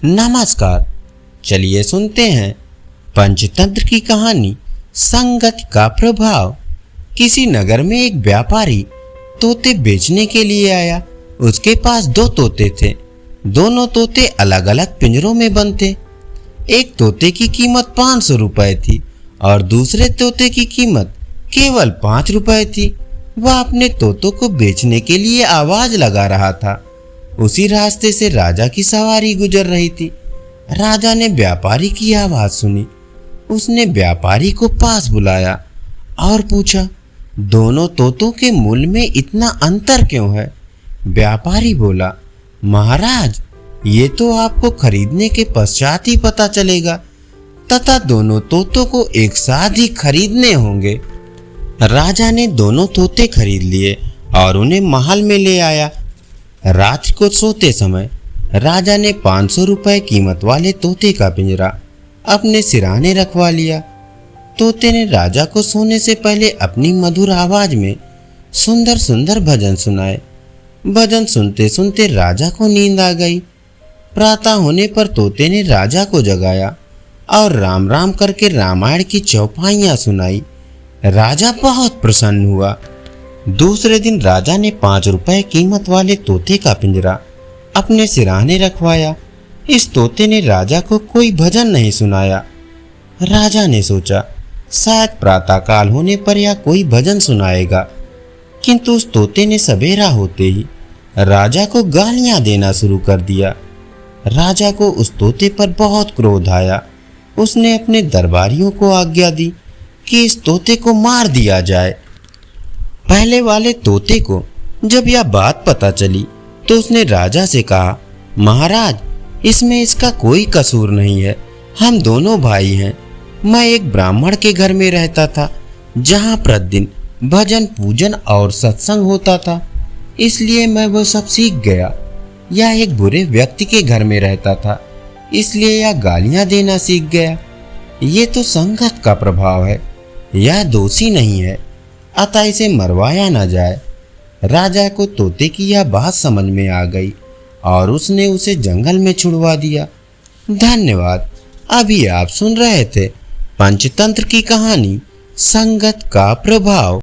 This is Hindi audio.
नमस्कार, चलिए सुनते हैं पंचतंत्र की कहानी संगत का प्रभाव। किसी नगर में एक व्यापारी तोते बेचने के लिए आया। उसके पास दो तोते थे। दोनों तोते अलग अलग पिंजरों में बंद थे। एक तोते की कीमत 500 रुपए थी और दूसरे तोते की कीमत केवल 5 रुपए थी। वह अपने तोतों को बेचने के लिए आवाज लगा रहा था। उसी रास्ते से राजा की सवारी गुजर रही थी। राजा ने व्यापारी की आवाज सुनी। उसने व्यापारी को पास बुलाया और पूछा, दोनों तोतों के मूल्य में इतना अंतर क्यों है? व्यापारी बोला, महाराज, ये तो आपको खरीदने के पश्चात ही पता चलेगा तथा दोनों तोतों को एक साथ ही खरीदने होंगे। राजा ने दोनों तोते खरीद लिए और उन्हें महल में ले आया। रात को सोते समय राजा ने 500 रुपए कीमत वाले तोते का पिंजरा अपने सिरहाने रखवा लिया। तोते ने राजा को सोने से पहले अपनी मधुर आवाज में सुंदर सुंदर भजन सुनाए। भजन सुनते सुनते राजा को नींद आ गई। प्रातः होने पर तोते ने राजा को जगाया और राम राम करके रामायण की चौपाइयां सुनाई। राजा बहुत प्रसन्न हुआ। दूसरे दिन राजा ने 5 रुपए कीमत वाले तोते का पिंजरा अपने सिरहाने रखवाया। इस तोते ने राजा को कोई भजन नहीं सुनाया। राजा ने सोचा, शायद प्रातःकाल होने पर या कोई भजन सुनाएगा, किंतु उस तोते ने सवेरा होते ही राजा को गालियां देना शुरू कर दिया। राजा को उस तोते पर बहुत क्रोध आया। उसने अपने दरबारियों को आज्ञा दी कि इस तोते को मार दिया जाए। पहले वाले तोते को जब यह बात पता चली तो उसने राजा से कहा, महाराज, इसमें इसका कोई कसूर नहीं है। हम दोनों भाई हैं। मैं एक ब्राह्मण के घर में रहता था जहाँ प्रतिदिन भजन पूजन और सत्संग होता था, इसलिए मैं वो सब सीख गया। यह एक बुरे व्यक्ति के घर में रहता था, इसलिए यह गालियां देना सीख गया। ये तो संगत का प्रभाव है। यह दोषी नहीं है, अतः इसे मरवाया न जाए। राजा को तोते की यह बात समझ में आ गई और उसने उसे जंगल में छुड़वा दिया। धन्यवाद। अभी आप सुन रहे थे पंचतंत्र की कहानी संगत का प्रभाव।